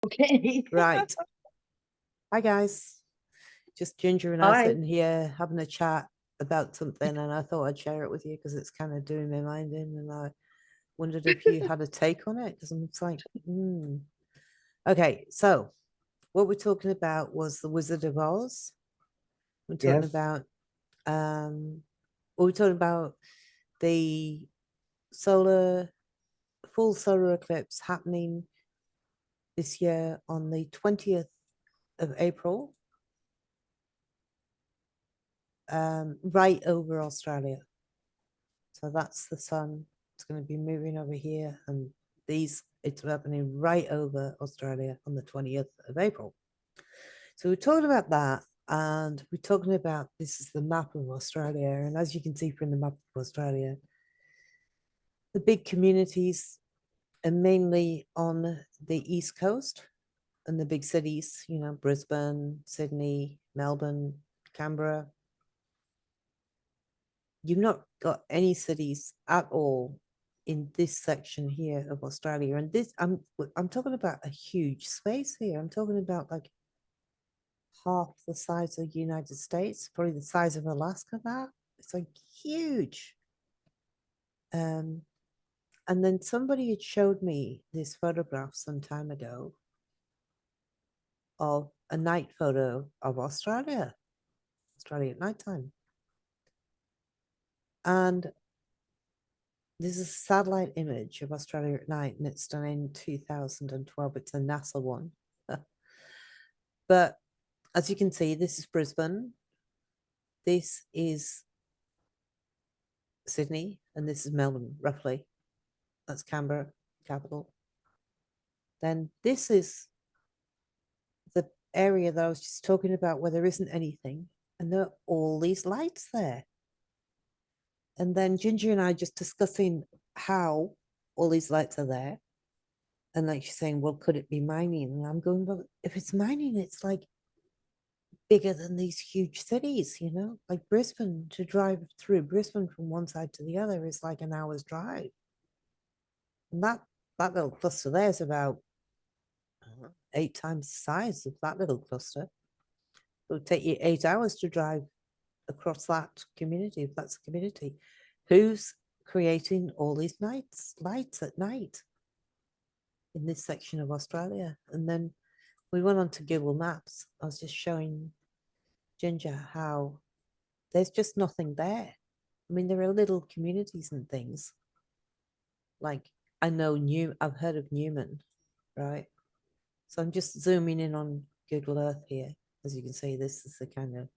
Okay. Right. Hi, guys. Just Ginger and I Hi. sitting here having a chat about something, and I thought I'd share it with you because it's kind of doing my mind in, and I wondered if you had a take on it because I'm like, hmm. Okay, so what we're talking about was the Wizard of Oz. We're talking Yes. about um, we're talking about the solar full solar eclipse happening this year on the 20th of April, right over Australia. So that's the sun. It's going to be moving over here, and it's happening right over Australia on the 20th of April. So we're talking about that, and we're talking about this is the map of Australia. And as you can see from the map of Australia, the big communities are mainly on the east coast and the big cities, Brisbane, Sydney, Melbourne, Canberra. You've not got any cities at all in this section here of Australia. And this I'm talking about a huge space here. I'm talking about like half the size of the United States, probably the size of Alaska. That it's like huge. Um, and then somebody had showed me this photograph some time ago of a night photo of Australia at nighttime. And this is a satellite image of Australia at night, and it's done in 2012. It's a NASA one. But as you can see, this is Brisbane, this is Sydney, and this is Melbourne, roughly. That's Canberra, capital. Then this is the area that I was just talking about where there isn't anything, and there are all these lights there. And then Ginger and I just discussing how all these lights are there. And like she's saying, well, could it be mining? And I'm going, well, if it's mining, it's like bigger than these huge cities, like Brisbane. To drive through Brisbane from one side to the other is like an hour's drive. And that little cluster there is about 8 times the size of that little cluster. It would take you 8 hours to drive across that community, if that's a community. Who's creating all these lights at night in this section of Australia? And then we went on to Google Maps. I was just showing Ginger how there's just nothing there. I mean, there are little communities and things. Like I've heard of Newman, right? So I'm just zooming in on Google Earth here. As you can see, this is the kind of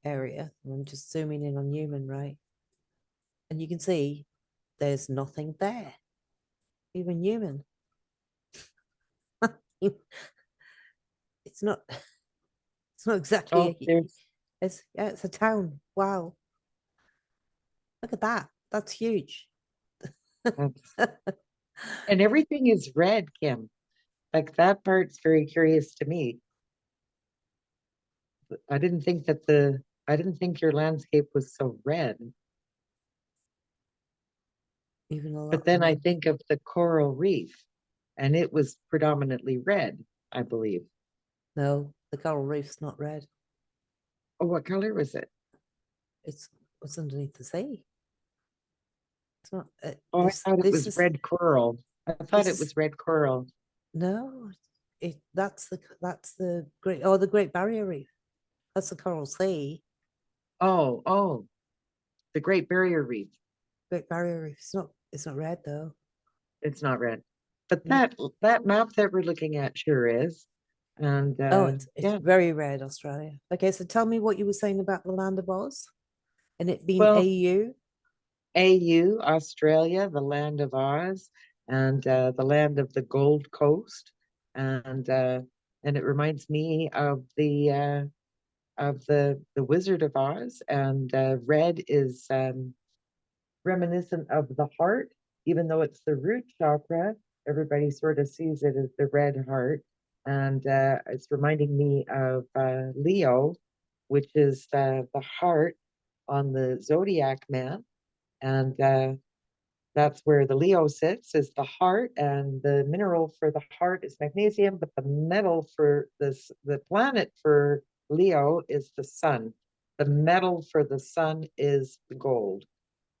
area. And I'm just zooming in on Newman, right? And you can see there's nothing there. Even Newman. it's not it's not exactly Oh, there's it's a town. Wow. Look at that. That's huge. that's and everything is red, Kim. Like that part's very curious to me. I didn't think your landscape was so red. Even a But lot. then I think of the coral reef, and it was predominantly red, I believe. No, the coral reef's not red. Oh, what color was it? It's what's underneath the sea. It's not. Oh, I thought it This was is red coral. I thought this it is was red coral. no. That's the Great Barrier Reef. That's the Coral Sea. Oh, the Great Barrier Reef. Great Barrier Reef. It's not red though. It's not red. But No. that map that we're looking at sure is. And Oh, it's yeah. very red, Australia. Okay, so tell me what you were saying about the Land of Oz and it being Well, AU. AU, Australia, the land of Oz, and the land of the Gold Coast, and uh, and it reminds me of the Wizard of Oz, and red is reminiscent of the heart, even though it's the root chakra. Everybody sort of sees it as the red heart, and it's reminding me of Leo, which is the heart on the zodiac man, and That's where the Leo sits, is the heart, and the mineral for the heart is magnesium, but the metal for this, the planet for Leo is the sun. The metal for the sun is the gold.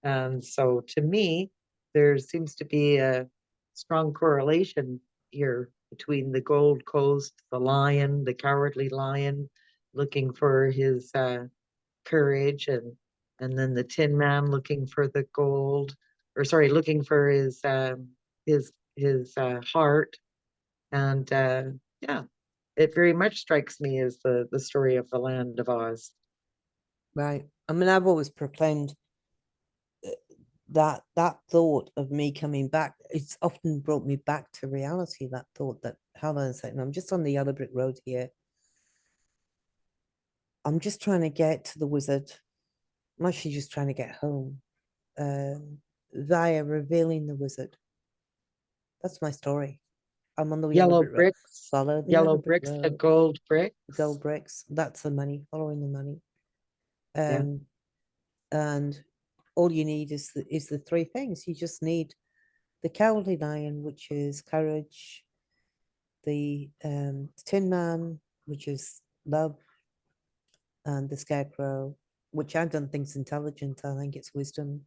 And so to me, there seems to be a strong correlation here between the Gold Coast, the lion, the cowardly lion, looking for his courage, and then the Tin Man looking for the gold, or sorry, looking for his heart. And yeah, it very much strikes me as the story of the Land of Oz. Right. I mean, I've always proclaimed that thought of me coming back, it's often brought me back to reality, that thought that, hold on a second, I'm just on the yellow brick road here. I'm just trying to get to the wizard. I'm actually just trying to get home via revealing the wizard. That's my story. I'm on the yellow Yellow brick road. bricks, Follow the yellow yellow brick bricks to road. gold Gold bricks. bricks. That's the money. Following the money. Yeah, Um, and all you need is the three things. You just need the cowardly lion, which is courage, the Tin Man, which is love, and the Scarecrow, which I don't think is intelligent. I think it's wisdom.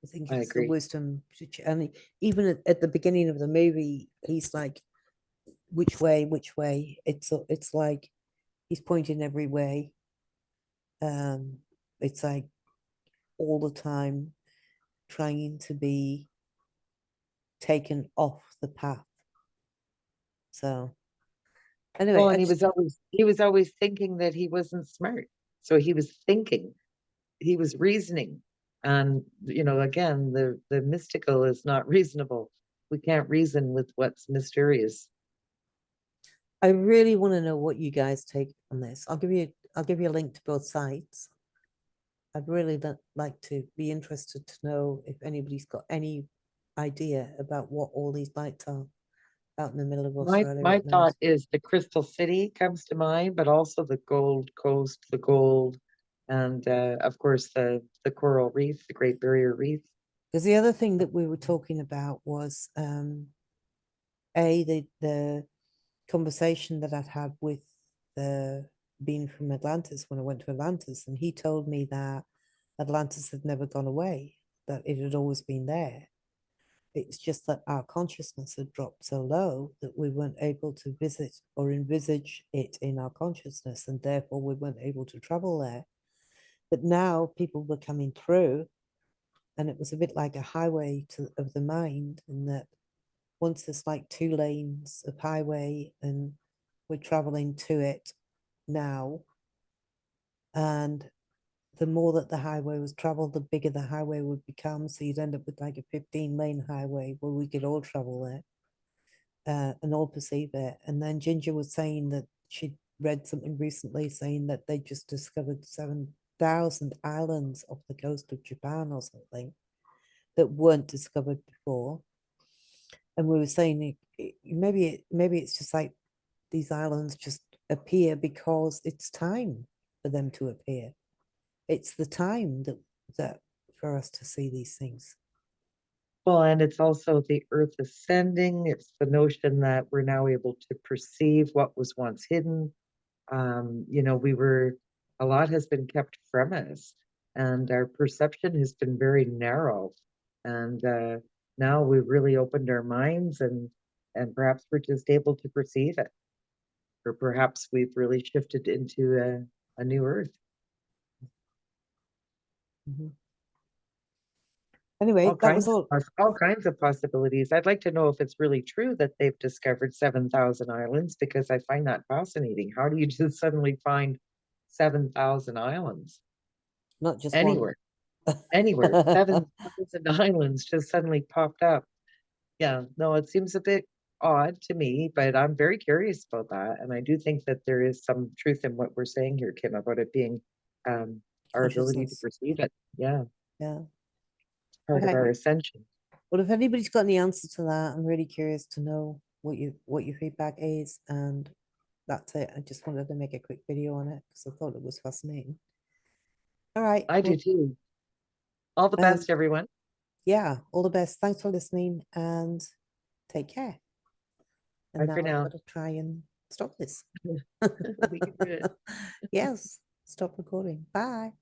I think I it's the agree. wisdom. And even at the beginning of the movie, he's like, "Which way? Which way?" It's like he's pointing every way. Um, it's like all the time trying to be taken off the path. So anyway, Well, and I just he was always thinking that he wasn't smart. So he was thinking, he was reasoning. And again, the mystical is not reasonable. We can't reason with what's mysterious. I really want to know what you guys take on this. I'll give you a link to both sites. I'd really like to be interested to know if anybody's got any idea about what all these lights are out in the middle of Australia My at night. thought is the Crystal City comes to mind, but also the Gold Coast, the gold, and of course the coral reef, the Great Barrier Reef. Because the other thing that we were talking about was a the conversation that I'd had with the being from Atlantis when I went to Atlantis, and he told me that Atlantis had never gone away, that it had always been there. It's just that our consciousness had dropped so low that we weren't able to visit or envisage it in our consciousness, and therefore we weren't able to travel there. But now people were coming through, and it was a bit like a highway of the mind, in that once there's like two lanes of highway, and we're traveling to it now. And the more that the highway was traveled, the bigger the highway would become. So you'd end up with like a 15-lane highway where we could all travel there and all perceive it. And then Ginger was saying that she read something recently saying that they just discovered 7,000 islands off the coast of Japan or something that weren't discovered before. And we were saying maybe it's just like these islands just appear because it's time for them to appear. It's the time that for us to see these things. Well, and it's also the earth ascending. It's the notion that we're now able to perceive what was once hidden. A lot has been kept from us, and our perception has been very narrow. And now we've really opened our minds, and perhaps we're just able to perceive it, or perhaps we've really shifted into a new earth. Mhm. Anyway, that was all. All kinds of possibilities. I'd like to know if it's really true that they've discovered 7,000 islands, because I find that fascinating. How do you just suddenly find 7,000 islands Not just one. anywhere? Anywhere. 7,000 islands just suddenly popped up. Yeah, no, it seems a bit odd to me, but I'm very curious about that. And I do think that there is some truth in what we're saying here, Kim, about it being our ability to Consciousness. perceive it. Yeah, Yeah. part of Okay. our ascension. Well, if anybody's got any answer to that, I'm really curious to know what your feedback is. And that's it. I just wanted to make a quick video on it because I thought it was fascinating. All right. I do Well, too. All the um, best, everyone. yeah, all the best. Thanks for listening and take care. And Bye now for I've now. got to try and stop this. We can do it. Yes, stop recording. Bye.